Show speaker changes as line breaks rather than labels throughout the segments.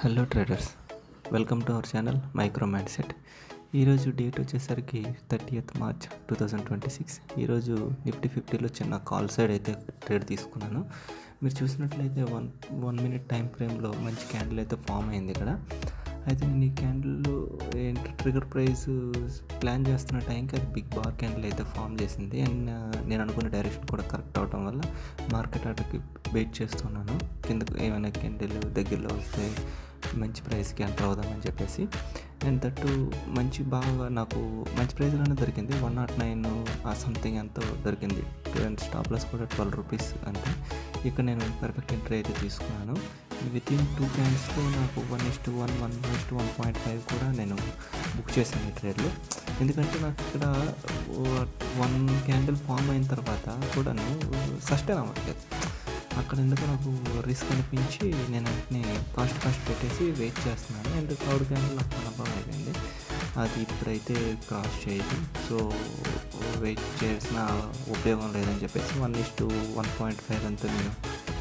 Hello traders, welcome to our channel micro mind set. ఈరోజు date వచ్చేసరికి 30th March 2026. ఈరోజు Nifty 50లో చిన్న call side అయితే ట్రేడ్ తీసుకున్నాను. మీరు చూసినట్లయితే వన్ మినిట్ టైం ఫ్రేమ్లో మంచి క్యాండిల్ అయితే ఫామ్ అయింది ఇక్కడ. అయితే నేను ఈ క్యాండిల్ ఏంటి ట్రిగర్ ప్రైస్ ప్లాన్ చేస్తున్న టైంకి అది బిగ్ బార్ క్యాండిల్ అయితే ఫామ్ చేసింది. అండ్ నేను అనుకున్న డైరెక్షన్ కూడా కరెక్ట్ అవడం వల్ల మార్కెట్ ఆటకి వెయిట్ చేస్తున్నాను. కిందకు ఏమైనా క్యాండిల్ దగ్గరలో వస్తే మంచి ప్రైస్కి ఎంటర్ అవుదామని చెప్పేసి. అండ్ దట్టు బాగా నాకు మంచి ప్రైస్లోనే దొరికింది. 109 ఆ సంథింగ్ ఎంతో దొరికింది. అండ్ స్టాప్ లాస్ కూడా 12 రూపీస్ అంటే ఇక్కడ నేను పర్ఫెక్ట్ ఎంట్రీ అయితే తీసుకున్నాను. వితిన్ 2 క్యాండిల్స్లో నాకు 1:1, 1:1.5 కూడా నేను బుక్ చేశాను ఈ ట్రేడ్లో. ఎందుకంటే నాకు ఇక్కడ 1 క్యాండిల్ ఫామ్ అయిన తర్వాత కూడాను సస్టైన్ అవ్వట్లేదు. అక్కడ ఎందుకు నాకు రిస్క్ అనిపించి నేను వెంటనే కాస్ట్ పెట్టేసి వెయిట్ చేస్తున్నాను. అండ్ థర్డ్ క్యాండిల్ నాకు కన్ఫర్మ్ అయిపోయింది, అది ఇప్పుడైతే క్రాస్ చేయదు, సో వెయిట్ చేసిన ఉపయోగం లేదని చెప్పేసి 1:1.5 అంతా నేను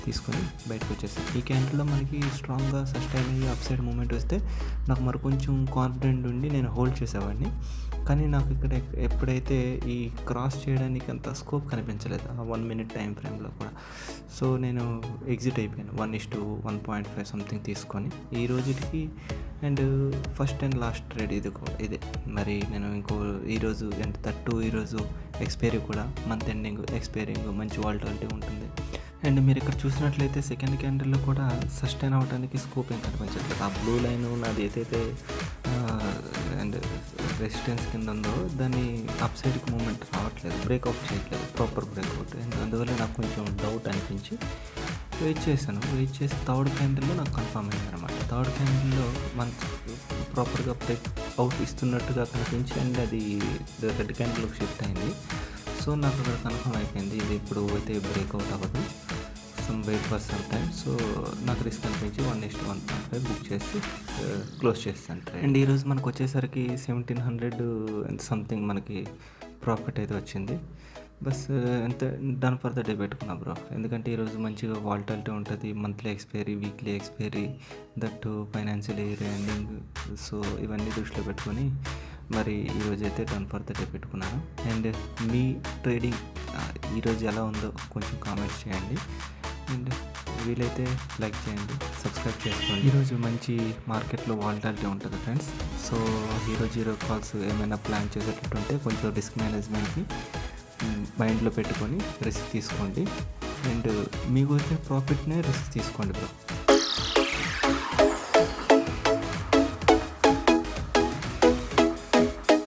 తీసుకొని బయటకు వచ్చేసాను. ఈ క్యాండిల్లో మనకి స్ట్రాంగ్గా సస్టైన్ అయ్యి అప్ సైడ్ మూమెంట్ వస్తే నాకు మరి కొంచెం కాన్ఫిడెంట్ ఉండి నేను హోల్డ్ చేసేవాడిని. కానీ నాకు ఇక్కడ ఎప్పుడైతే ఈ క్రాస్ చేయడానికి అంత స్కోప్ కనిపించలేదు ఆ 1 మినిట్ టైం ఫ్రేమ్లో కూడా. సో నేను ఎగ్జిట్ అయిపోయాను 1:1.5 సంథింగ్ తీసుకొని ఈ రోజుకి. And first and last trade ఇదే. మరి నేను ఈరోజు అండ్ తట్టు ఈరోజు ఎక్స్పైరీ కూడా మంత్ ఎండింగ్ ఎక్స్పైరింగ్ మంచి వాల్టాలిటీ ఉంటుంది. అండ్ మీరు ఇక్కడ చూసినట్లయితే సెకండ్ క్యాండిల్లో కూడా సస్టైన్ అవ్వడానికి స్కోప్ ఏం కనిపించట్లేదు. ఆ బ్లూ లైన్ నాది ఏదైతే అండ్ రెసిస్టెన్స్ కింద ఉందో దాన్ని అప్ సైడ్కి మూమెంట్ రావట్లేదు, బ్రేక్అవుట్ చేయట్లేదు, ప్రాపర్ బ్రేక్అవుట్. అండ్ అందువల్ల నాకు కొంచెం డౌట్ అనిపించి వెయిట్ చేసి థర్డ్ క్యాండిల్లో నాకు కన్ఫర్మ్ అయింది అనమాట. థర్డ్ క్యాండిల్లో మనకు ప్రాపర్గా బ్రేక్ అవుట్ ఇస్తున్నట్టుగా కనిపించి అండ్ అది రెడ్ క్యాండిల్లోకి షిఫ్ట్ అయింది. సో నాకు అక్కడ కన్ఫర్మ్ అయిపోయింది ఇది ఇప్పుడు అయితే బ్రేక్అవుట్ అవ్వదు, some weight for some time. So నాకు రిస్క్ అనిపించి 1:1.5 బుక్ చేసి క్లోజ్ చేస్తాను. అండ్ ఈరోజు మనకు వచ్చేసరికి 1700 సంథింగ్ మనకి ప్రాఫిట్ అయితే వచ్చింది. బస్ ఎంత డన్ ఫర్ ద డే పెట్టుకున్నా బ్రో. ఎందుకంటే ఈరోజు మంచిగా వాల్టాలిటీ ఉంటుంది, monthly expiry, weekly expiry, that financial year ending. So ఇవన్నీ దృష్టిలో పెట్టుకొని మరి ఈరోజు అయితే డన్ ఫర్ ద డే పెట్టుకున్నాను. అండ్ మీ ట్రేడింగ్ ఈరోజు ఎలా ఉందో కొంచెం కామెంట్స్ చేయండి. అండ్ వీలైతే లైక్ చేయండి, సబ్స్క్రైబ్ చేసుకోండి. ఈరోజు మంచి మార్కెట్లో వాల్టాలిటీ ఉంటుంది ఫ్రెండ్స్. సో ఈరోజు కాల్స్ ఏమైనా ప్లాన్ చేసేటట్టుంటే కొంచెం రిస్క్ మేనేజ్మెంట్ని మైండ్లో పెట్టుకొని రిస్క్ తీసుకోండి. అండ్ మీకు వచ్చే ప్రాఫిట్నే రిస్క్ తీసుకోండి బ్రో.